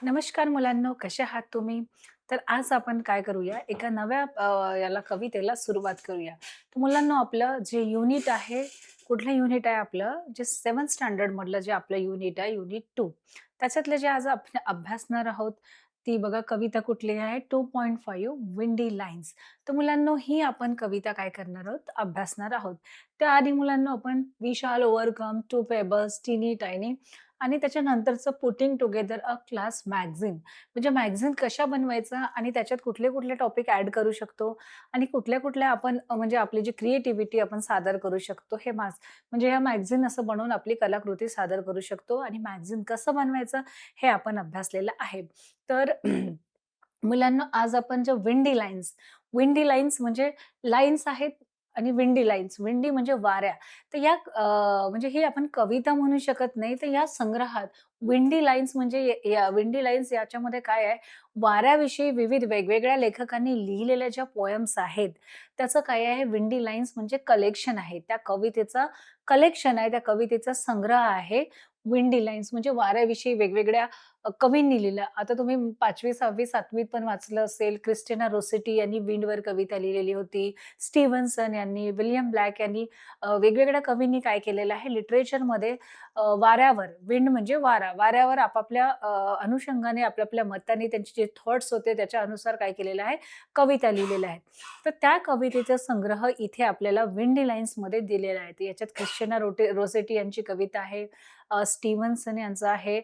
नमस्कार मुलांनो, कसे आहात तुम्ही? तर आज आपण काय करूया, एका नव्या याला कवितेला सुरुवात करूया. तर मुलांनो, आपलं जे युनिट आहे, कुठलं युनिट आहे आपलं? जे 7th स्टँडर्ड मधलं जे आपलं युनिट आहे, युनिट 2. त्याच्यातले जे आज आपण अभ्यासणार आहोत, ती बघा कविता कुठली आहे? 2.5 विंडी लाईन्स. तर मुलांनो, ही आपण कविता काय करणार आहोत? अभ्यासणार आहोत. त्याआधी मुलांनो, आपण we shall overcome, two pebbles, tiny tiny आणि त्याच्यानंतरचं putting together a class magazine. म्हणजे मॅगझीन कशा बनवायचा आणि त्याच्यात कुठले-कुठले टॉपिक ॲड करू शकतो आणि कुठल्या-कुठल्या आपण म्हणजे आपली जी क्रिएटिव्हिटी आपण सादर करू शकतो, हे म्हणजे ह्या मॅगझीन असं बनवून आपली कलाकृती सादर करू शकतो आणि मॅगझीन कसं बनवायचं हे आपण अभ्यासलेलं आहे. तर मुलांना आज आपण जे विंडी लाईन्स म्हणजे लाईन्स आहेत आणि विंडी लाईन्स. विंडी म्हणजे वाऱ्या. तर म्हणजे ही आपण कविता म्हणू शकत नाही. तर या संग्रहात विंडी लाईन्स म्हणजे या विंडी लाईन्स याच्यामध्ये काय आहे, वाऱ्याविषयी विविध वेगवेगळ्या लेखकांनी लिहिलेल्या ज्या पोएम्स आहेत, त्याचं काय आहे विंडी लाईन्स म्हणजे कलेक्शन आहे. त्या कवितेचं कलेक्शन आहे, त्या कवितेचा संग्रह आहे. विंडी लाईन्स म्हणजे वाऱ्याविषयी वेगवेगळ्या कवींनी लिहिलं. आता तुम्ही 5वी, 6वी, 7वीत पण वाचलं असेल. क्रिस्टिना रोसेटी यांनी विंडवर कविता लिहिलेली होती. स्टीव्हन्सन यांनी, विल्यम ब्लॅक यांनी वेगवेगळ्या कवींनी काय केलेलं आहे लिटरेचरमध्ये वाऱ्यावर, विंड म्हणजे वारा, वाऱ्यावर आपापल्या अनुषंगाने आपल्या-आपल्या मताने त्यांचे जे थॉट्स होते त्याच्या अनुसार काय केलेलं आहे, कविता लिहिलेल्या आहेत. तर त्या कवितेचा संग्रह इथे आपल्याला विंडी लाईन्समध्ये दिलेला आहे. तर याच्यात क्रिस्टिना रोसेटी यांची कविता आहे, स्टीव्हन्सन यांचं आहे,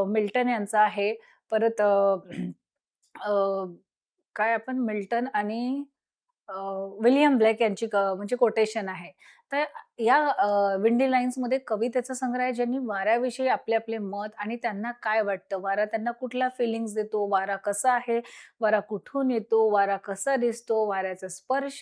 मिल्टन यांचा आहे. परत अ, काय आपण मिल्टन आणि अ, विलियम ब्लेक यांची म्हणजे कोटेशन आहे. तर या विंडी लाईन्समध्ये कवितेचा संग्रह आहे, ज्यांनी वाऱ्याविषयी आपले-आपले मत आणि त्यांना काय वाटतं, वारा त्यांना कुठल्या फीलिंग्ज देतो, वारा कसा आहे, वारा कुठून येतो, वारा कसा दिसतो, वाऱ्याचा स्पर्श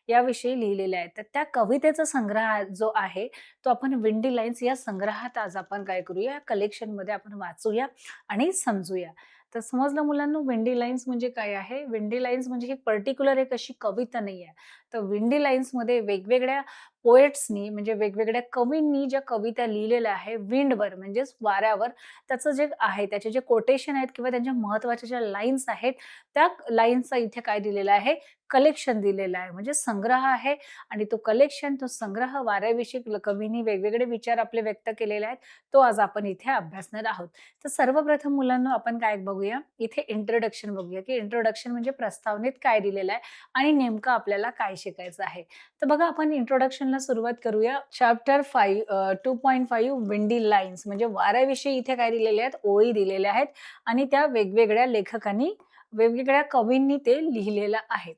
याविषयी लिहिलेलं आहे. तर त्या कवितेचा संग्रह जो आहे, तो आपण विंडी लाईन्स या संग्रहात आज आपण काय करूया, कलेक्शनमध्ये आपण वाचूया आणि समजूया. तर समजलं मुलांनो विंडी लाईन्स म्हणजे काय आहे? विंडी लाईन्स म्हणजे ही पर्टिक्युलर एक अशी कविता नाहीये. तर विंडी लाईन्समध्ये वेगवेगळ्या पोएट्सनी म्हणजे वेगवेगळ्या कवींनी ज्या कविता लिहिलेल्या आहे विंडवर म्हणजेच वाऱ्यावर, त्याचं जे आहे त्याचे जे कोटेशन आहेत किंवा त्यांच्या महत्त्वाच्या ज्या लाईन्स आहेत, त्या लाईन्सचा इथे काय दिलेला आहे, कलेक्शन दिलेलं आहे. म्हणजे संग्रह आहे आणि तो कलेक्शन, तो संग्रह वाऱ्याविषयी कवींनी वेगवेगळे विचार आपले व्यक्त केलेले आहेत. तो आज आपण इथे अभ्यासणार आहोत. तर सर्वप्रथम मुलांनो आपण काय बघूया, इथे इंट्रोडक्शन बघूया, की इंट्रोडक्शन म्हणजे प्रस्तावनेत काय दिलेलं आहे आणि नेमकं आपल्याला काय शिकायचं आहे. तर बघा आपण इंट्रोडक्शनला सुरुवात करूया. चॅप्टर 5 2.5 विंडी लाईन्स म्हणजे वाऱ्याविषयी इथे काय दिलेले आहेत, ओळी दिलेल्या आहेत आणि त्या वेगवेगळ्या लेखकांनी, वेगवेगळ्या कवींनी ते लिहिलेलं आहे.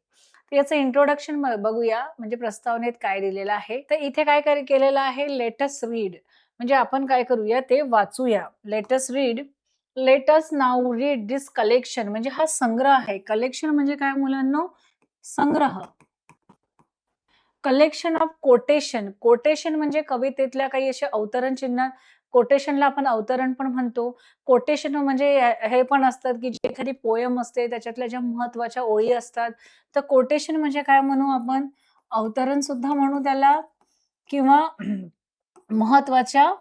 तर याचं इंट्रोडक्शन बघूया म्हणजे प्रस्तावनेत काय दिलेलं आहे. तर इथे काय केलेलं आहे, लेट रीड म्हणजे आपण काय करूया ते वाचूया. Let us now read this collection म्हणजे हा संग्रह आहे. कलेक्शन म्हणजे काय मुलांनो? संग्रह. Collection of quotation. कोटेशन म्हणजे कवितेतल्या काही असे अवतरण चिन्ह कोटेशनला आपण अवतरण पण म्हणतो. कोटेशन म्हणजे हे पण असतात, की जी एखादी पोएम असते त्याच्यातल्या ज्या महत्त्वाच्या ओळी असतात. तर कोटेशन म्हणजे काय म्हणू आपण? अवतरण सुद्धा म्हणू त्याला किंवा महत्त्वाच्या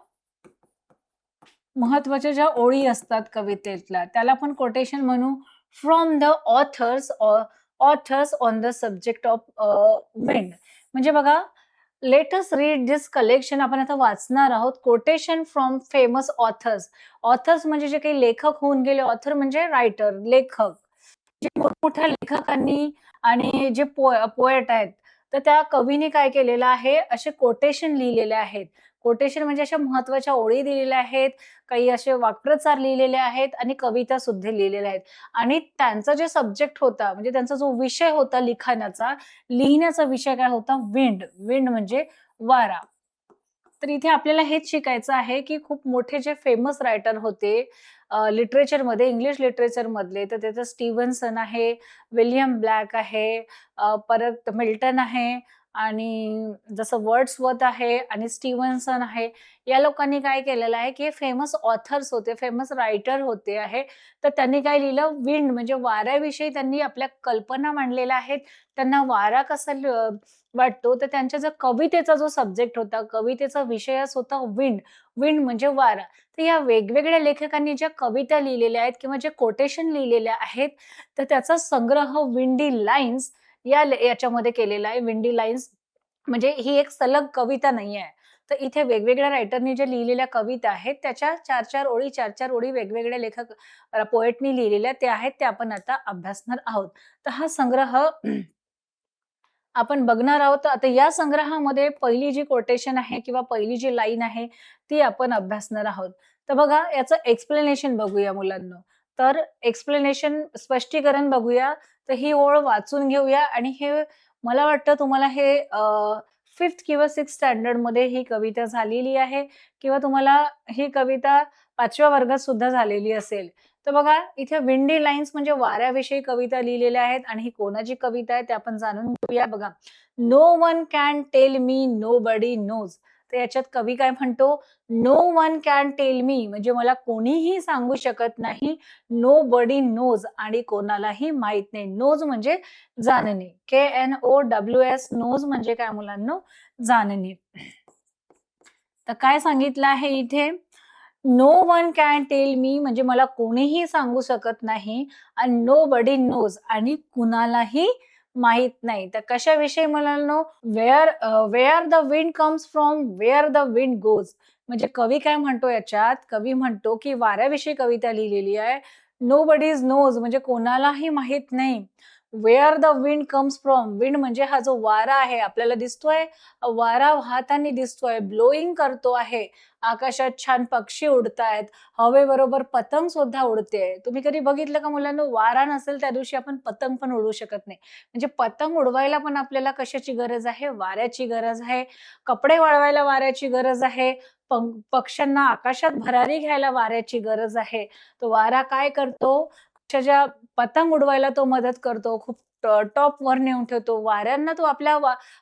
महत्त्वाच्या ज्या ओळी असतात कवितेतल्या, त्याला आपण कोटेशन म्हणू. From the author's on the subject of wind. म्हणजे बघा, let us read this collection आपण आता वाचणार आहोत. Quotation from famous authors. Authors म्हणजे जे काही लेखक होऊन गेले. ऑथर म्हणजे रायटर, लेखक. जे मोठमोठ्या लेखकांनी आणि जे पोएट आहेत, तर त्या कवीने काय केलेलं आहे, असे कोटेशन लिहिलेले आहेत. कोटेशन म्हणजे अशा महत्त्वाच्या ओळी दिलेल्या आहेत, काही असे वाक्प्रचार लिहिलेले आहेत आणि कविता सुद्धा लिहिलेल्या आहेत. आणि त्यांचा जे सब्जेक्ट होता, म्हणजे त्यांचा जो विषय होता लिखाणाचा, लिहिण्याचा विषय काय होता? विंड. विंड म्हणजे वारा. तर इथे आपल्याला हेच शिकायचं आहे, की खूप मोठे जे फेमस रायटर होते लिटरेचरमध्ये, इंग्लिश लिटरेचरमधले, तर त्याचं स्टीव्हन्सन आहे, विलियम ब्लॅक आहे, परत मिल्टन आहे, आणि जसं वर्ड्सवर्थ आहे आणि स्टीव्हन्सन आहे, या लोकांनी काय केलेलं आहे, की फेमस ऑथर्स होते, फेमस रायटर होते आहे. तर त्यांनी काय लिहिलं, विंड म्हणजे वाऱ्याविषयी त्यांनी आपल्या कल्पना मांडलेल्या आहेत. त्यांना वारा कसा वाटतो, तर त्यांच्या जो कवितेचा जो सब्जेक्ट होता, कवितेचा विषयच होता विंड. विंड म्हणजे वारा. तर या वेगवेगळ्या लेखकांनी ज्या कविता लिहिलेल्या आहेत किंवा जे कोटेशन लिहिलेल्या आहेत, तर त्याचा संग्रह विंडी लाईन्स याच्यामध्ये केलेला आहे. विंडी लाईन्स म्हणजे ही एक सलग कविता नाही आहे. तर इथे वेगवेगळ्या रायटरनी जे लिहिलेल्या कविता आहेत, त्याच्या 4-4 ओळी, 4-4 ओळी वेगवेगळ्या लेखक पोएटनी लिहिलेल्या त्या आहेत, त्या आपण आता अभ्यासणार आहोत. तर हा संग्रह आपण बघणार आहोत. आता या संग्रहामध्ये पहिली जी कोटेशन आहे किंवा पहिली जी लाईन आहे, ती आपण अभ्यासणार आहोत. तर बघा याचं एक्सप्लेनेशन बघूया मुलांनो. तर एक्सप्लेनेशन स्पष्टीकरण बघूया. तर ही ओळ वाचून घेऊया आणि हे मला वाटतं तुम्हाला हे 5th किंवा 6th स्टँडर्डमध्ये ही कविता झालेली आहे किंवा तुम्हाला ही कविता 5व्या वर्गात सुद्धा झालेली असेल. तर बघा इथे विंडी लाईन्स म्हणजे वाऱ्याविषयी कविता लिहिलेल्या आहेत आणि ही कोणाची कविता आहे ते आपण जाणून घेऊया बघा. No one can tell me nobody knows. तर याच्यात कवी काय म्हणतो, no one can tell me म्हणजे मला कोणीही सांगू शकत नाही. नोबडी नोज आणि कोणालाही माहित नाही. नोज म्हणजे जाणणे. KNOWS नोज म्हणजे काय मुलांनो? जाणणे. तर काय सांगितलं आहे इथे? No one can tell me म्हणजे मला कोणीही सांगू शकत नाही आणि नोबडी नोज आणि कुणालाही माहित नाही. तर कशाविषयी मुलांनो? Where the wind comes from where the wind goes. म्हणजे कवी काय म्हणतो याच्यात? कवी म्हणतो की वाऱ्याविषयी कविता लिहिलेली आहे. नोबडीज नोज म्हणजे कोणालाही माहित नाही. Where the wind comes from. Wind म्हणजे हा जो वारा आहे आपल्याला दिसतोय. वारा वाहताना दिसतोय, ब्लोइंग करतो आहे. आकाशात छान पक्षी उडतायत. हवेबरोबर पतंग सुद्धा उडतेय. तुम्ही कधी बघितलं का मुलांनो? वारा नसेल त्या दिवशी आपण पतंग पण उडवू शकत नाही. म्हणजे पतंग उडवायला पण आपल्याला कशाची गरज आहे? वाऱ्याची गरज आहे. कपडे वाळवायला वाऱ्याची गरज आहे. पक्ष्यांना आकाशात भरारी घ्यायला वाऱ्याची गरज आहे. तो वारा काय करतो? पक्षाच्या पतंग उडवायला तो मदत करतो. खूप टॉपवर नेऊन ठेवतो. वाऱ्यांना तो आपल्या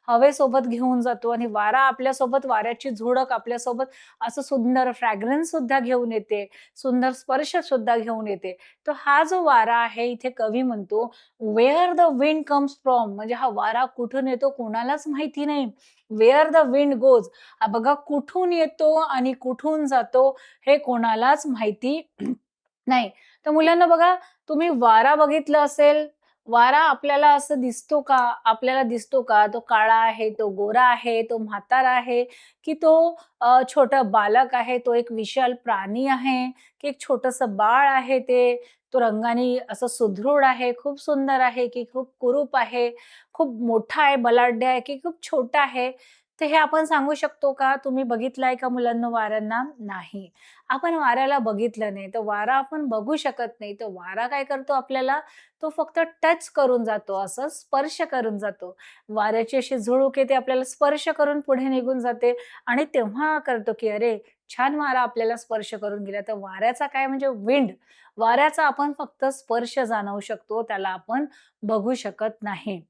हवेसोबत घेऊन जातो आणि वारा आपल्यासोबत वाऱ्याची झुळूक आपल्यासोबत असं सुंदर फ्रॅग्रन्स सुद्धा घेऊन येते, सुंदर स्पर्श सुद्धा घेऊन येते. तर हा जो वारा आहे इथे कवी म्हणतो, "where the wind comes from" म्हणजे हा वारा कुठून येतो कोणालाच माहिती नाही. "वेअर द विंड गोज" हा बघा कुठून येतो आणि कुठून जातो हे कोणालाच माहिती नाही. तर मुलांना बघा तुम्ही वारा बघितलं असेल, वारा आपल्याला असं दिसतो का? आपल्याला दिसतो का? तो काळा आहे, तो गोरा आहे, तो म्हातारा आहे, की तो छोटा बालक आहे, तो एक विशाल प्राणी आहे, की एक छोटंसं बाळ आहे ते, तो रंगानी असं सुदृढ आहे, खूप सुंदर आहे, की खूप कुरूप आहे, खूप मोठा आहे, बलाढ्य आहे, की खूप छोटा आहे. तर हे आपण सांगू शकतो का? तुम्ही बघितलंय का मुलांनो वाऱ्यांना? नाही. आपण वाऱ्याला बघितलं नाही, तर वारा आपण बघू शकत नाही. तर वारा काय करतो आपल्याला? तो फक्त टच करून जातो, असं स्पर्श करून जातो. वाऱ्याची अशी झुळूक येते, आपल्याला स्पर्श करून पुढे निघून जाते आणि तेव्हा कळतं, की अरे, छान वारा आपल्याला स्पर्श करून गेला. तर वाऱ्याचा काय म्हणजे विंड. वाऱ्याचा आपण फक्त स्पर्श जाणवू शकतो, त्याला आपण बघू शकत नाही.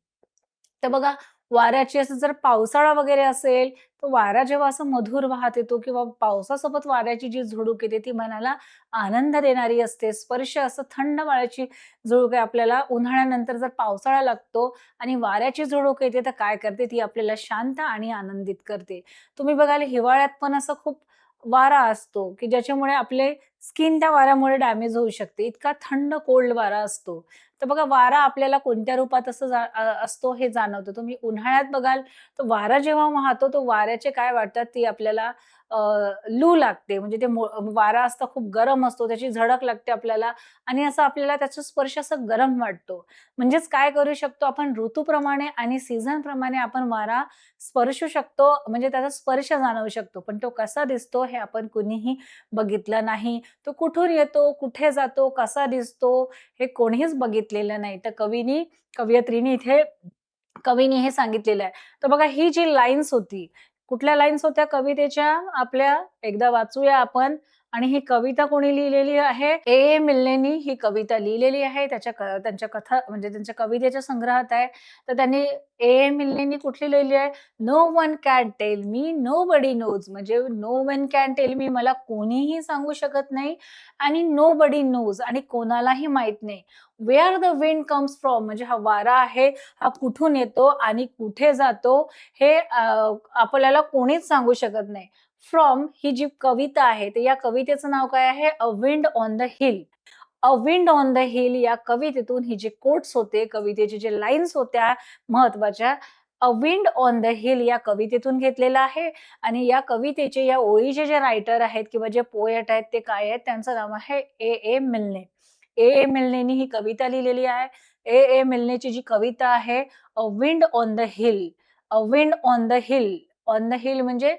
तर बघा वाऱ्याची असं जर पावसाळा वगैरे असेल, तर वारा जेव्हा असं मधुर वाहत येतो किंवा पावसासोबत वाऱ्याची जी झुळूक येते ती मनाला आनंद देणारी असते. स्पर्श असं थंड वाऱ्याची झुळूक आहे आपल्याला उन्हाळ्यानंतर जर पावसाळा लागतो आणि वाऱ्याची झुळूक येते, तर काय करते ती आपल्याला शांत आणि आनंदित करते. तुम्ही बघाल हिवाळ्यात पण असं खूप वारा असतो, की ज्याच्यामुळे आपले स्किन त्या वाऱ्यामुळे डॅमेज होऊ शकते. इतका थंड कोल्ड वारा असतो. तर बघा वारा आपल्याला कोणत्या रूपात असं असतो हे जाणवतं. तुम्ही उन्हाळ्यात बघाल तर वारा जेव्हा वाहतो, तो वाऱ्याचे काय वाटतात ती आपल्याला अ, लू लागते. म्हणजे ते वारा असता खूप गरम असतो, त्याची झळक लागते आपल्याला आणि असं आपल्याला त्याचा स्पर्श असं गरम वाटतो. म्हणजेच काय करू शकतो आपण ऋतूप्रमाणे आणि सीझनप्रमाणे आपण वारा स्पर्शू शकतो, म्हणजे त्याचा स्पर्श जाणवू शकतो. पण तो कसा दिसतो हे आपण कुणीही बघितलं नाही. तो कुठून येतो, कुठे जातो, कसा दिसतो हे कोणीच बघितलेलं नाही. तर कवयित्रीने इथे कवीने हे सांगितलेलं आहे. तर बघा ही जी लाईन्स होती, कुठल्या लाईन्स होत्या कवितेच्या आपल्या एकदा वाचूया आपण. आणि ही कविता कोणी लिहिलेली आहे? ए. मिल्नेनी ही कविता लिहिलेली आहे. त्यांच्या कथा म्हणजे त्यांच्या कवितेच्या संग्रहात आहे. तर त्यांनी ए. मिल्नेनी कुठली लिहिली आहे? No one can tell me, nobody knows म्हणजे no one can tell me मला कोणीही सांगू शकत नाही आणि नोबडी नोज आणि कोणालाही माहित नाही. Where the wind comes from म्हणजे हा वारा आहे, हा कुठून येतो आणि कुठे जातो हे आपल्याला कोणीच सांगू शकत नाही. फ्रॉम ही जी कविता आहे, तर या कवितेचं नाव काय आहे? A wind on the hill. A wind on the hill या कवितेतून ही जे कोट्स होते, कवितेचे जे लाईन्स होत्या महत्वाच्या, a wind on the hill या कवितेतून घेतलेलं आहे आणि या कवितेचे, या ओळीचे जे रायटर आहेत किंवा जे पोएट आहेत ते काय आहेत? त्यांचं नाव आहे ए. ए. मिल्ने. ए. ए. मिल्नेनी ही कविता लिहिलेली आहे. ए. ए. मिल्नेची जी कविता आहे, a wind on the hill. A wind on the hill. On the hill म्हणजे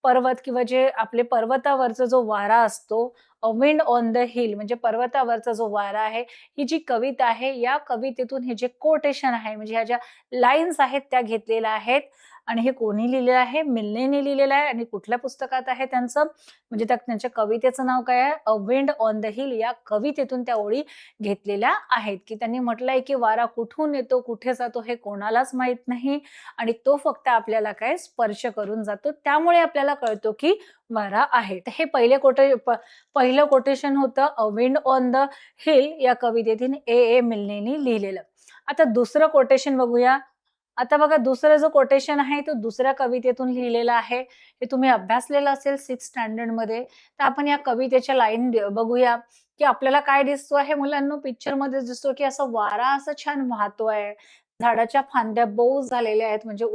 पर्वत किंवा जे आपले पर्वतावरचा जो वारा असतो, a wind on the hill म्हणजे पर्वतावरचा जो वारा आहे, ही जी कविता आहे, या कवितेतून हे जे कोटेशन आहे, म्हणजे ह्या ज्या लाईन्स आहेत त्या घेतलेल्या आहेत आणि हे कोणी लिहिलेलं आहे? मिल्नेनी लिहिलेलं आहे आणि कुठल्या पुस्तकात आहे त्यांचं? म्हणजे त्यांच्या कवितेचं नाव काय आहे? A wind on the hill या कवितेतून त्या ओळी घेतलेल्या आहेत, की त्यांनी म्हटलंय की वारा कुठून येतो, कुठे जातो हे कोणालाच माहित नाही आणि तो फक्त आपल्याला काय स्पर्श करून जातो. त्यामुळे आपल्याला कळतो की वारा आहे. तर हे पहिलं कोटेशन होतं a wind on the hill या कवितेतून ए. ए. मिल्नेनी लिहिलेलं. आता दुसरं कोटेशन बघूया. आता बघा दुसरं जो कोटेशन आहे तो दुसऱ्या कवितेतून लिहिलेला आहे. हे तुम्ही अभ्यासलेलं असेल 6th स्टँडर्डमध्ये. तर आपण या कवितेच्या लाईन बघूया, की आपल्याला काय दिसतो आहे मुलांनो पिक्चरमध्ये दिसतो, की असा वारा असा छान वाहतोय. झाडाच्या फांद्या बौज झालेल्या आहेत म्हणजे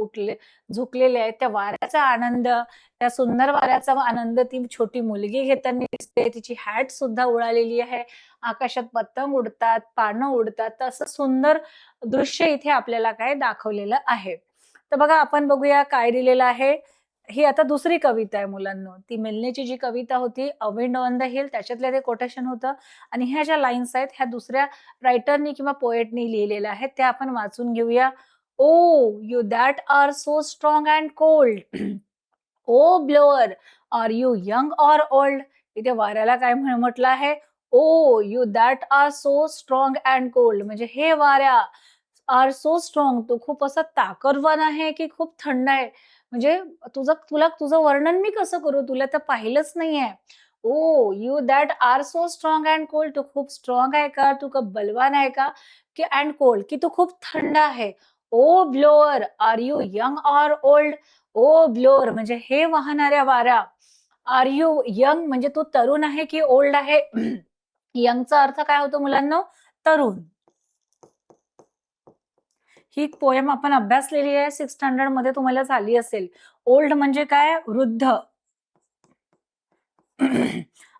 झुकलेल्या आहेत. त्या वाऱ्याचा आनंद, त्या सुंदर वाऱ्याचा आनंद ती छोटी मुलगी घेताना दिसते. तिची हॅट सुद्धा उडालेली आहे. आकाशात पतंग उडतात, पानं उडतात. तर असं सुंदर दृश्य इथे आपल्याला काय दाखवलेलं आहे. तर बघा आपण बघूया काय दिलेलं आहे. ही आता दुसरी कविता आहे मुलांनो. ती मिल्नेची जी कविता होती a wind on the hill त्याच्यातलं ते कोटेशन होतं आणि ह्या ज्या लाईन्स आहेत ह्या दुसऱ्या रायटरनी किंवा पोएटनी लिहिलेल्या आहेत. त्या आपण वाचून घेऊया. "Oh! You that are so strong and cold. O blower, are you young or old?" इथे वाऱ्याला काय म्हटलं आहे? "O you that are so strong and cold" म्हणजे हे वाऱ्या आर सो स्ट्राँग तू खूप असा ताकदवान आहे की खूप थंड आहे? म्हणजे तुझं वर्णन मी कसं करू? तुला तर पाहिलंच नाहीये. Oh you that are so strong and cold तू खूप स्ट्राँग आहे का? तू खूप बलवान आहे का? की अँड कोल्ड की तू खूप थंड आहे. O blower, are you young or old? O blower म्हणजे हे वाहणाऱ्या वारा. आर यू यंग म्हणजे तू तरुण आहे की ओल्ड आहे? यंगचा अर्थ काय होतो मुलांनो? तरुण. ही पोएम आपण अभ्यासलेली आहे 6th स्टँडर्डमध्ये तुम्हाला झाली असेल. ओल्ड म्हणजे काय? वृद्ध.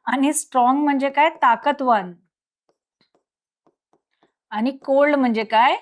आणि स्ट्राँग म्हणजे काय? ताकदवान. आणि कोल्ड म्हणजे काय?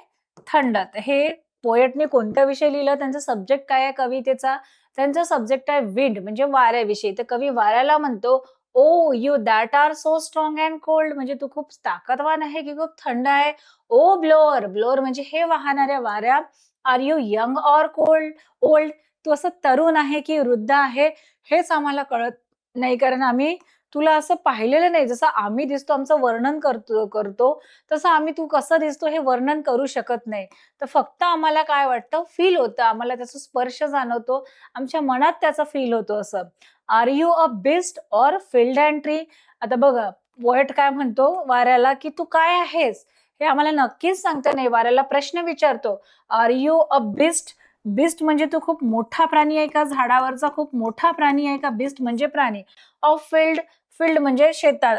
थंड. तर हे पोएटने कोणत्या विषयी लिहिलं? त्यांचा सब्जेक्ट काय आहे कवितेचा? त्यांचा सब्जेक्ट आहे विंड म्हणजे वाऱ्याविषयी. तर कवी वाऱ्याला म्हणतो, "ओह you that are so strong and cold" म्हणजे तू खूप ताकदवान आहे की खूप थंड आहे. "ओ ब्लोअर" ब्लोअर म्हणजे हे वाहणाऱ्या वाऱ्या. "Are you young or old" तू असं तरुण आहे की वृद्ध आहे? हेच आम्हाला कळत नाही कारण आम्ही तुला असं पाहिलेलं नाही. जसं आम्ही दिसतो, आमचं वर्णन करतो तसं आम्ही तू कसं दिसतो हे वर्णन करू शकत नाही. तर फक्त आम्हाला काय वाटतं फील होतं. आम्हाला त्याचा स्पर्श जाणवतो. आमच्या मनात त्याचा फील होतो असं. Are you a beast or field and tree? आता बघा पोएट काय म्हणतो वाऱ्याला, की "तू काय आहेस?" हे आम्हाला नक्कीच सांगता नाही. वाऱ्याला प्रश्न विचारतो. Are you a beast? Beast म्हणजे तू खूप मोठा प्राणी आहे का? झाडावरचा खूप मोठा प्राणी आहे का? बीस्ट म्हणजे प्राणी. ऑफ फील्ड, फील्ड म्हणजे शेतात.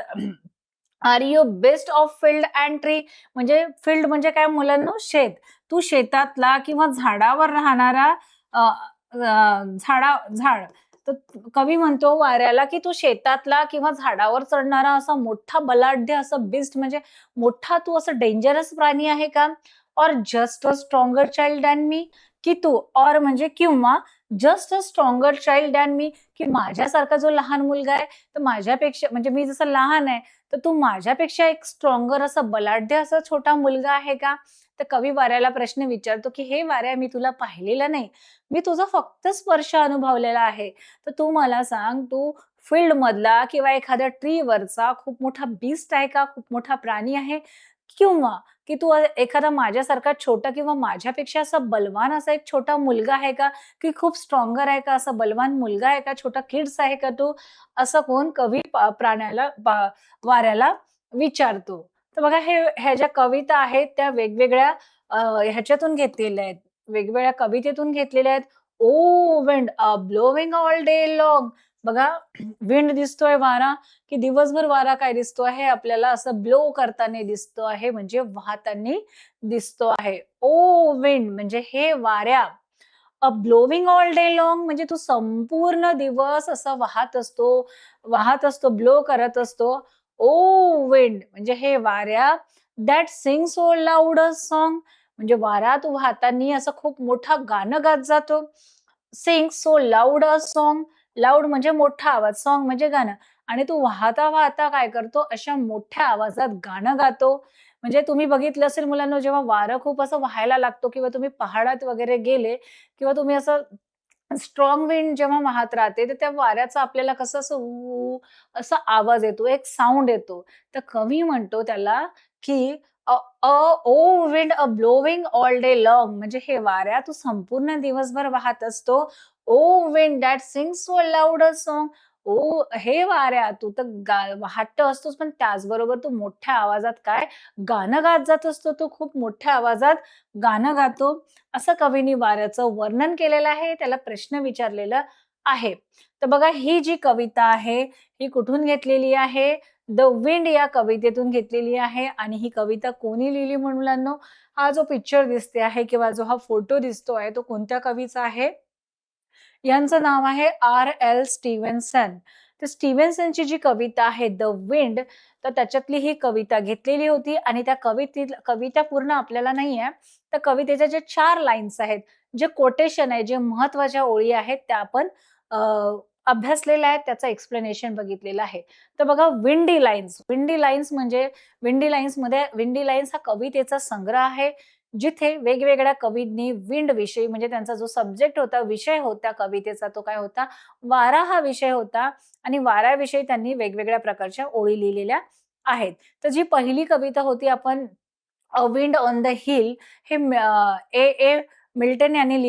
Are you best of field and tree म्हणजे फील्ड म्हणजे काय मुलांनो शेत. तू शेतातला किंवा झाडावर राहणारा अ, झाड. तर कवी म्हणतो वाऱ्याला, की तू शेतातला किंवा झाडावर चढणारा असा मोठा बलाढ्य असं बिस्ट म्हणजे मोठा तू असं डेंजरस प्राणी आहे का? Or just a stronger child than me की तू ऑर म्हणजे किंवा just a stronger child than me की माझ्यासारखा जो लहान मुलगा आहे, तर माझ्यापेक्षा म्हणजे मी जसं लहान आहे, तर तू माझ्यापेक्षा एक स्ट्रॉंगर असा बलाढ्य असा छोटा मुलगा आहे का? तर कवी वाऱ्याला प्रश्न विचारतो, की "हे वाऱ्या मी तुला पाहिलेलं नाही. मी तुझा फक्त स्पर्श अनुभवलेला आहे. तर तू मला सांग, तू फील्ड मधला किंवा एखाद्या ट्रीवरचा खूप मोठा बीस्ट आहे का, खूप मोठा प्राणी आहे, किंवा की तू एखादा माझ्यासारखा छोटा किंवा माझ्यापेक्षा असा बलवान असा एक छोटा मुलगा आहे का, की खूप स्ट्रॉंगर आहे का, असा बलवान मुलगा आहे का, छोटा किड्स आहे का तू, असं कोण कवी प्राण्याला वाऱ्याला विचारतो. तर बघा ह्या ज्या कविता आहेत त्या वेगवेगळ्या ह्याच्यातून घेतलेल्या आहेत. वेगवेगळ्या कवितेतून घेतलेल्या आहेत. O wind blowing all day long. बघा विंड दिसतोय वारा, की दिवसभर वारा काय दिसतो आहे आपल्याला असं ब्लो करताना दिसतो आहे, म्हणजे वाहताना दिसतो आहे. ओ विंड म्हणजे हे वाऱ्या. ब्लोविंग ऑल डे लाँग म्हणजे तू संपूर्ण दिवस असा वाहत असतो, ब्लो करत असतो. ओ विंड म्हणजे हे वाऱ्या, that sing so loud a song म्हणजे वारा तू वाहताना असं खूप मोठं गाणं गात जातो. Sing so loud a song, loud म्हणजे मोठा आवाज, सॉन्ग म्हणजे गाणं, आणि तू वाहता-वाहता काय करतो, अशा मोठ्या आवाजात गाणं गातो. म्हणजे तुम्ही बघितलं असेल मुलांनो, जेव्हा वारं खूप असं वाहायला लागतो किंवा तुम्ही पहाडात वगैरे गेले किंवा तुम्ही असं स्ट्रॉंग विंड जेव्हा वाहत राहते, तर त्या वाऱ्याचा आपल्याला कसं असं ऊ असा आवाज येतो, एक साउंड येतो. तर कवी म्हणतो त्याला, की uh, uh, O wind a blowing all day long म्हणजे हे वाऱ्या तू संपूर्ण दिवसभर वाहत असतो. O wind that sings so loud a song. ओ हे वाऱ्या तू तर वाहत असतोस, पण त्याचबरोबर तू मोठ्या आवाजात काय गाणं गात जात असतो. तू खूप मोठ्या आवाजात गाणं गातो. असं कवीनी वाऱ्याचं वर्णन केलेलं आहे. त्याला प्रश्न विचारलेला आहे. तर बघा ही जी कविता आहे, ही कुठून घेतलेली आहे? द विंड या कवितेतून घेतलेली आहे. आणि ही कविता कोणी लिहिली मुलांनो? हा जो पिक्चर दिसते आहे किंवा जो हा फोटो दिसतो तो कोणत्या कवीचा आहे? यांचं नाव आहे आर.एल. स्टीव्हन्सन. तर स्टीव्हन्सनची जी कविता आहे द विंड, तर त्याच्यातली ही कविता घेतलेली होती आणि त्या कविता पूर्ण आपल्याला नाहीये. त्या कवितेच्या जे 4 लाईन्स आहेत, जे कोटेशन आहे, जे महत्त्वाच्या ओळी आहेत, त्या आपण अ, अभ्यासलेल्या आहेत, त्याचं एक्सप्लेनेशन बघितलेलं आहे. तर बघा विंडी लाईन्समध्ये विंडी लाईन्स हा कवितेचा संग्रह आहे. जिथे वेगवेगळ्या कवींनी विंड विषयी म्हणजे त्यांचा जो सब्जेक्ट होता, विषय होता कवितेचा तो काय होता? वारा हा विषय होता आणि वाऱ्याविषयी त्यांनी वेगवेगळ्या प्रकारच्या ओळी लिहिलेल्या आहेत. तर जी पहिली कविता होती आपण विंड ऑन द हिल हे ए. मिलेन यांनी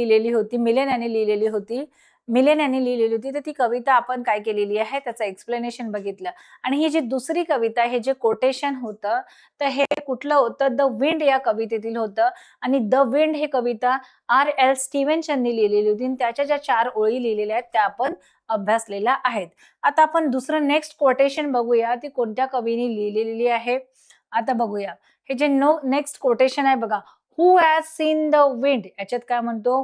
लिहिलेली होती. तर ती कविता आपण काय केलेली आहे त्याचं एक्सप्लेनेशन बघितलं. आणि ही जी दुसरी कविता हे जे कोटेशन होतं, तर हे कुठलं होतं? द विंड या कवितेतील होतं आणि the wind he Kavita RL. Stevens यांनी लिहिलेली होती आणि त्याच्या ज्या 4 ओळी लिहिलेल्या आहेत त्या आपण अभ्यासलेल्या आहेत. आता आपण दुसरं नेक्स्ट कोटेशन बघूया, ती कोणत्या कवीने लिहिलेली आहे. आता बघूया. हे जे नेक्स्ट कोटेशन आहे बघा. Who has seen the wind याच्यात काय म्हणतो?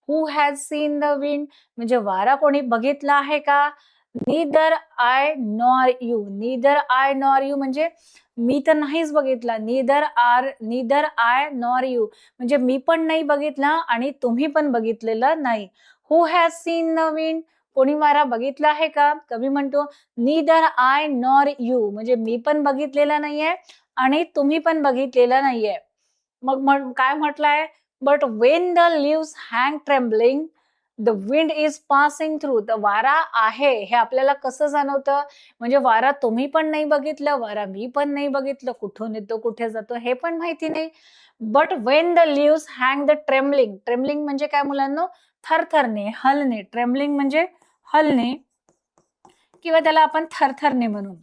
Who has seen the wind म्हणजे वारा कोणी बघितला आहे का? Neither I nor you. Neither I nor you म्हणजे मी तर नाहीच बघितला. नीदर आय नॉर यू म्हणजे मी पण नाही बघितला आणि तुम्ही पण बघितलेलं नाही. Who has seen the wind कोणी वारा बघितला आहे का? कवी म्हणतो नीदर आय नॉर यू म्हणजे मी पण बघितलेला नाहीये आणि तुम्ही पण बघितलेलं नाहीये. मग काय म्हटलंय? But when the leaves hang trembling, the wind is passing through. तर वारा आहे हे आपल्याला कसं जाणवतं? म्हणजे वारा तुम्ही पण नाही बघितलं, वारा मी पण नाही बघितलं. कुठून येतो, कुठे जातो हे पण माहिती नाही. But when the leaves hang the trembling. Trembling म्हणजे काय मुलांनो? थरथरणे, हलणे. ट्रेम्बलिंग म्हणजे हलणे किंवा त्याला आपण थरथरणे म्हणू.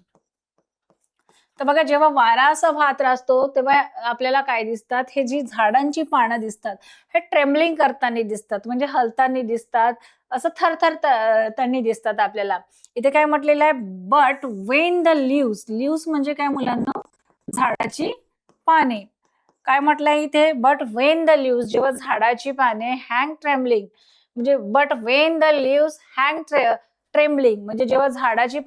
तर बघा जेव्हा वारा असा वाहत असतो तेव्हा आपल्याला काय दिसतात? हे जी झाडांची पानं दिसतात, हे ट्रेम्बलिंग करताना दिसतात म्हणजे हलताना दिसतात, असं थरथरताना दिसतात आपल्याला. इथे काय म्हटलेलं आहे? बट वेन द लीव्स म्हणजे काय मुलांना? झाडाची पाने. काय म्हटलंय इथे? बट वेन द लीव्स जेव्हा झाडाची पाने हँग ट्रेम्बलिंग म्हणजे but when the leaves hang trembling म्हणजे जेव्हा झाडाची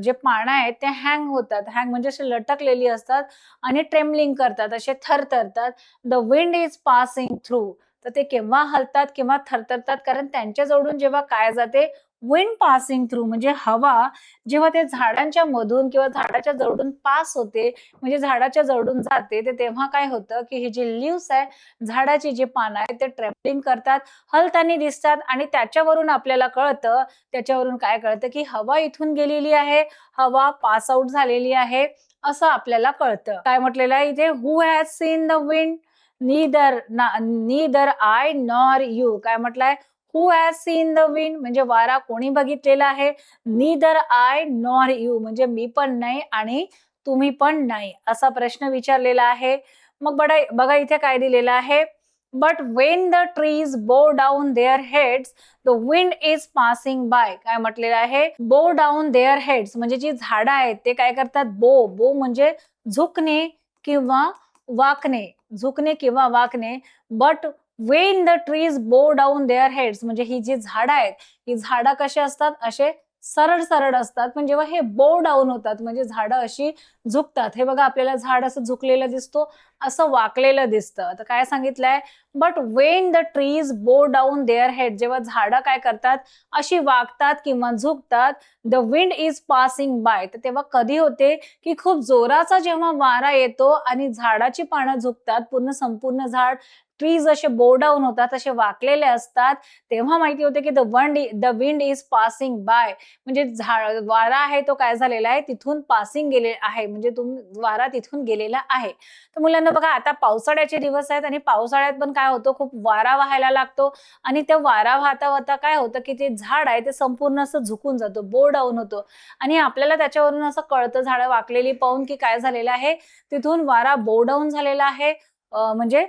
जे पानं आहेत ते हँग होतात. हँग म्हणजे अशी लटकलेली असतात आणि ट्रेम्बलिंग करतात, असे थरथरतात. The wind is passing through. तर ते केव्हा हलतात, केव्हा थरथरतात कारण त्यांच्याजवळून जेव्हा काय जाते? विंड पासिंग थ्रू म्हणजे हवा जेव्हा त्या झाडांच्या मधून किंवा झाडाच्या जवळून पास होते, म्हणजे झाडाच्या जवळून जाते, तर तेव्हा काय होतं की हे जे लीव्स आहे, झाडाची जी पानं आहेत ते ट्रॅव्हलिंग करतात, हलताना दिसतात आणि त्याच्यावरून आपल्याला कळतं, त्याच्यावरून काय कळतं की हवा इथून गेलेली आहे, हवा पास आउट झालेली आहे, असं आपल्याला कळतं. काय म्हटलेलं आहे इथे, who has seen the wind, neither I nor you. काय म्हटलंय, who has seen the wind म्हणजे वारा कोणी बघितलेला आहे, नीदर आय नॉर यू म्हणजे मी पण नाही आणि तुम्ही पण नाही, असा प्रश्न विचारलेला आहे. मग बघा इथे काय दिलेलं आहे, but when the trees bow down their heads the wind is passing by. काय म्हटलेलं आहे, बो डाऊन देअर हेड्स म्हणजे जी झाडं आहेत ते काय करतात, बो बो म्हणजे झुकणे किंवा वाकणे, झुकणे किंवा वाकणे. But when the trees bow down their heads म्हणजे ही जी झाडं आहेत, ही झाडं कशी असतात, असे सरळ सरळ असतात, पण जेव्हा हे बो डाऊन होतात म्हणजे झाडं अशी झुकतात, हे बघा आपल्याला झाड असं झुकलेलं दिसतो, असं वाकलेलं दिसतं. तर काय सांगितलंय, but when the trees bow down their head जेव्हा झाडं काय करतात, अशी वाकतात किंवा झुकतात, the wind is passing by, तर तेव्हा कधी होते की खूप जोराचा जेव्हा वारा येतो आणि झाडाची पानं झुकतात, संपूर्ण झाड, ट्रीज असे बो डाऊन होतात, असे वाकलेले असतात, तेव्हा माहिती होते की the wind is passing bye म्हणजे वारा आहे तो काय झालेला आहे, तिथून पासिंग गेले आहे म्हणजे वारा तिथून गेलेला आहे. तर मुलांना बघा, आता पावसाळ्याचे दिवस आहेत आणि पावसाळ्यात पण काय होतं, खूप वारा वाहायला लागतो आणि त्या वारा वाहता वाहता काय होतं की ते झाड आहे ते संपूर्ण असं झुकून जातो, बो डाऊन होतो आणि आपल्याला त्याच्यावरून असं कळतं झाडं वाकलेली पाहून की काय झालेलं आहे, तिथून वारा बो डाऊन झालेला आहे. म्हणजे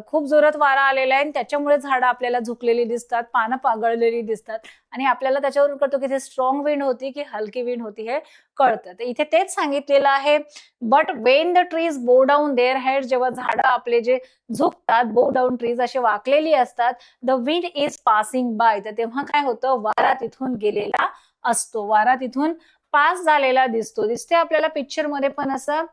खूप जोरात वारा आलेला आहे आणि त्याच्यामुळे झाडं आपल्याला झुकलेली दिसतात, पानं गळलेली दिसतात आणि आपल्याला त्याच्यावरून कळतं की ते स्ट्रॉंग विंड होती की हलकी विंड होती हे कळतं. तर इथे तेच सांगितलेलं आहे, but when the trees bow down their head जेव्हा झाडं आपले जे झुकतात, बो डाऊन ट्रीज असे वाकलेली असतात, the wind is passing by, तर तेव्हा काय होतं, वारा तिथून गेलेला असतो, वारा तिथून पास झालेला दिसते आपल्याला पिक्चर मध्ये पण असं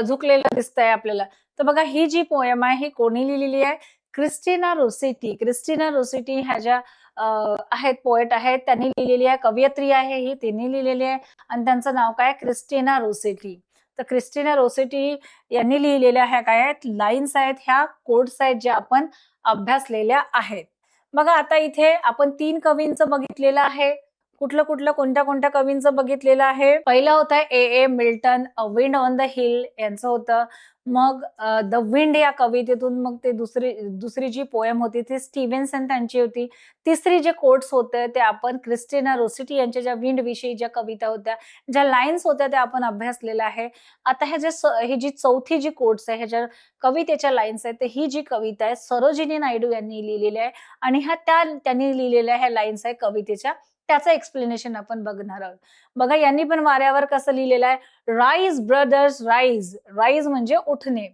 झुकलेलं दिसतंय आपल्याला. तर बघा ही जी पोएम आहे ही कोणी लिहिलेली आहे, क्रिस्टिना रोसेटी. क्रिस्टिना रोसेटी ह्या ज्या आहेत, पोएट आहेत, त्यांनी लिहिलेली आहे, कवयित्री आहे ही, तिने लिहिलेली आहे आणि त्यांचं नाव काय, क्रिस्टिना रोसेटी. तर क्रिस्टिना रोसेटी यांनी लिहिलेल्या ह्या काय आहेत, लाईन्स आहेत, ह्या कोट्स आहेत ज्या आपण अभ्यासलेल्या आहेत. बघा आता इथे आपण 3 कवींचं बघितलेलं आहे. कुठलं कोणत्या कवींचं बघितलेलं आहे. पहिलं होतं A Milton, wind on the hill यांचं होतं. मग द विंड या कवितेतून मग ते दुसरी जी पोएम होती ती स्टीव्हन्सन त्यांची होती. तिसरी जे कोट्स होते ते आपण क्रिस्टिना रोसेटी यांच्या ज्या विंड विषयी ज्या कविता होत्या, ज्या लाईन्स होत्या त्या आपण अभ्यासलेल्या आहे. आता ही जी चौथी जी कोट्स आहे, ह्या कवितेच्या लाईन्स आहेत, तर ही जी कविता आहे सरोजिनी नायडू यांनी लिहिलेली आहे आणि त्यांनी लिहिलेल्या ह्या लाईन्स आहे कवितेच्या, त्याचं एक्सप्लेनेशन आपण बघणार आहोत. बघा यांनी पण वाऱ्यावर कसं लिहिलेलं आहे, राईज ब्रदर्स राईज. राईज म्हणजे उठणे.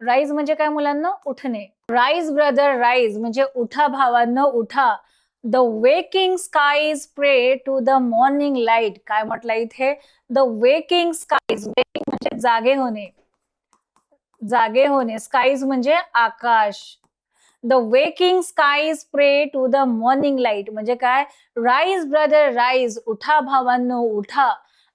राईज म्हणजे काय मुलांना, उठणे. राईज ब्रदर राईज म्हणजे उठा भावांनो उठा. द वेकिंग स्काईज प्रे टू द मॉर्निंग लाईट. काय म्हटलं इथे, द वेकिंग स्काईज, वेकिंग म्हणजे जागे होणे, जागे होणे, स्काईज म्हणजे आकाश. द वेकिंग स्काईज प्रे टू द मॉर्निंग लाईट म्हणजे काय, राईज ब्रदर राईज, उठा भावांनो उठा.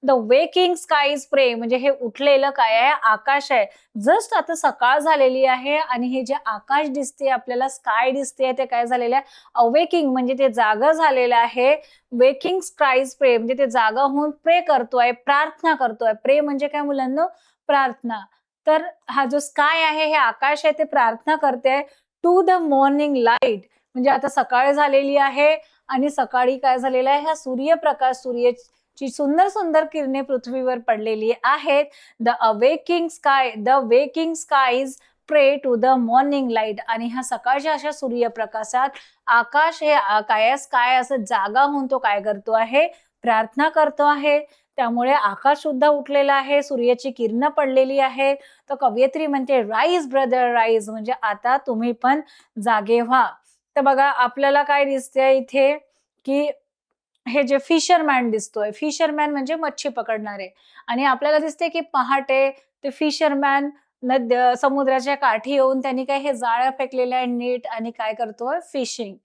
द वेकिंग स्काईज प्रे म्हणजे हे उठलेलं काय आहे, आकाश आहे. जस्ट आता सकाळ झालेली आहे आणि हे जे आकाश दिसते आपल्याला, स्काय दिसते, ते काय झालेलं आहे, अवेकिंग म्हणजे ते जागा झालेलं आहे. वेकिंग स्काईज प्रे म्हणजे ते जागा होऊन प्रे करतोय, प्रार्थना करतोय. प्रे म्हणजे काय मुलांना, प्रार्थना. तर हा जो स्काय आहे, हे आकाश आहे, ते प्रार्थना करते टू द मॉर्निंग लाईट म्हणजे आता सकाळ झालेली आहे आणि सकाळी काय झालेलं आहे, हा सूर्यप्रकाश, सूर्याची सुंदर सुंदर किरणे पृथ्वीवर पडलेली आहेत. द वेकिंग स्काईज प्रे टू द मॉर्निंग लाईट आणि ह्या सकाळच्या अशा सूर्यप्रकाशात आकाश हे काय स्काय असं जागा होऊन तो काय करतो आहे, प्रार्थना करतो आहे. त्यामुळे आकाश सुद्धा उठलेला आहे, सूर्याची किरणं पडलेली आहे. तर कवयित्री म्हणते, राईज ब्रदर राईज म्हणजे आता तुम्ही पण जागे व्हा. तर बघा आपल्याला काय दिसतंय इथे, की हे जे फिशरमॅन दिसतोय, फिशरमॅन म्हणजे मच्छी पकडणारे आणि आपल्याला दिसते की पहाटे ते फिशरमॅन समुद्राच्या काठी येऊन त्यांनी काय हे जाळं फेकलेलं आहे, नेट, आणि काय करतोय, फिशिंग.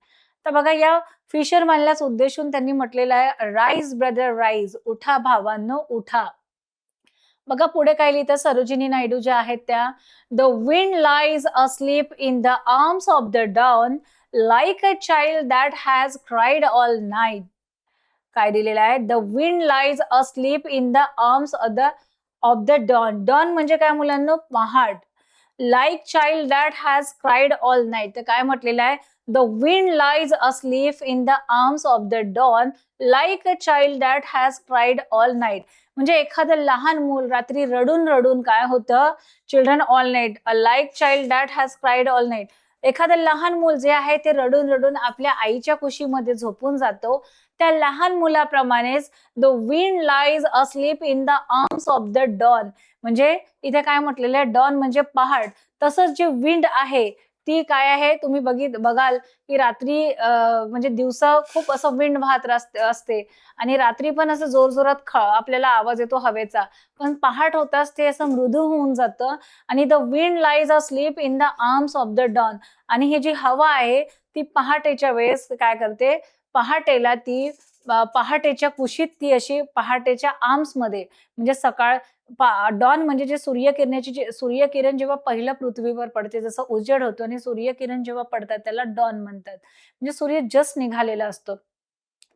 तर बघा या फिशरमॅनलाच उद्देशून त्यांनी म्हटलेलं आहे, राईज ब्रदर राईज, उठा भावांनो उठा. बघा पुढे काय लिहितं सरोजिनी नायडू ज्या आहेत त्या, the wind lies asleep in the arms of the dawn like a child that has cried all night. काय दिलेलं आहे, the wind lies asleep in the arms of the dawn. Dawn म्हणजे काय मुलांना, पहाट. Like child that has cried all night, तर काय म्हटलेलं आहे, the wind lies asleep in the arms of the dawn like a child that has cried all night. म्हणजे एखादं लहान मूल रात्री रडून रडून काय होतं, children all night, a like child that has cried all night. एखादं लहान मूल जे आहे ते रडून रडून आपल्या आईच्या कुशीमध्ये झोपून जातो, त्या लहान मुलाप्रमाणेच the wind lies asleep in the arms of the dawn. म्हणजे इथे काय म्हटलेलं आहे, डॉन म्हणजे पहाट. तसंच जे विंड आहे ती काय आहे, तुम्ही बघाल की रात्री म्हणजे दिवसा खूप असं विंड वाहत असते आणि रात्री पण असं जोरजोरात आपल्याला आवाज येतो हवेचा. पण पहाट होताच ते असं मृदू होऊन जातं आणि the wind lies asleep in the arms of the dawn. आणि ही जी हवा आहे ती पहाटेच्या वेळेस काय करते, पहाटेला ती पहाटेच्या कुशीत ती अशी पहाटेच्या आर्म्समध्ये, म्हणजे सकाळ डॉन म्हणजे जे सूर्यकिरण जेव्हा पहिल्या पृथ्वीवर पडते, जसं उजेड होतो आणि सूर्यकिरण जेव्हा पडतात त्याला डॉन म्हणतात. म्हणजे सूर्य जस्ट निघालेला असतो.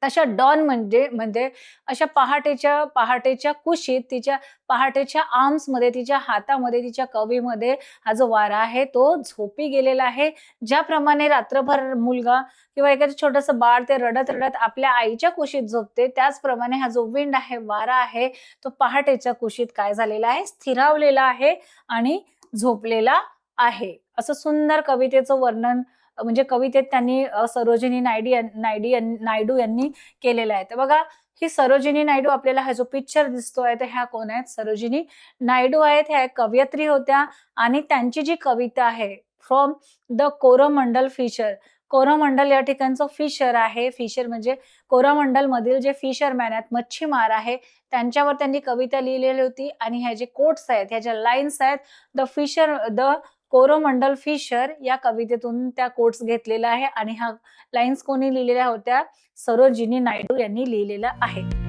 तशा डॉन म्हणजे म्हणजे अशा पहाटेच्या कुशीत तिच्या पहाटेच्या आर्म्समध्ये, तिच्या हातामध्ये, तिच्या कवीमध्ये हा जो वारा आहे तो झोपी गेलेला आहे. ज्याप्रमाणे रात्रभर मुलगा किंवा एखादं छोटंसं बाळ ते रडत-रडत आपल्या आईच्या कुशीत झोपते, त्याचप्रमाणे हा जो विंड आहे, वारा आहे, तो पहाटेच्या कुशीत काय झालेला आहे, स्थिरावलेला आहे आणि झोपलेला आहे. असं सुंदर कवितेचं वर्णन म्हणजे कवितेत त्यांनी सरोजिनी नायडू यांनी केलेलं आहे. तर बघा ही सरोजिनी नायडू, आपल्याला हा जो पिक्चर दिसतोय तर ह्या कोण आहेत, सरोजिनी नायडू आहेत. ह्या एक कवयित्री होत्या आणि त्यांची जी कविता आहे from the Coromandel fisher. Coromandel या ठिकाणचं फिशर आहे. फिशर म्हणजे कोरोमंडल मधील जे फिशरमॅन आहेत, मच्छीमार आहे, त्यांच्यावर त्यांनी कविता लिहिलेली होती. आणि ह्या जे कोट्स आहेत, ह्या ज्या लाईन्स आहेत, द कोरोमंडल फिशर या कवितेतून त्या कोट्स घेतलेल्या आहे आणि ह्या लाईन्स कोणी लिहिलेल्या होत्या, सरोजिनी नायडू यांनी लिहिलेल्या आहे.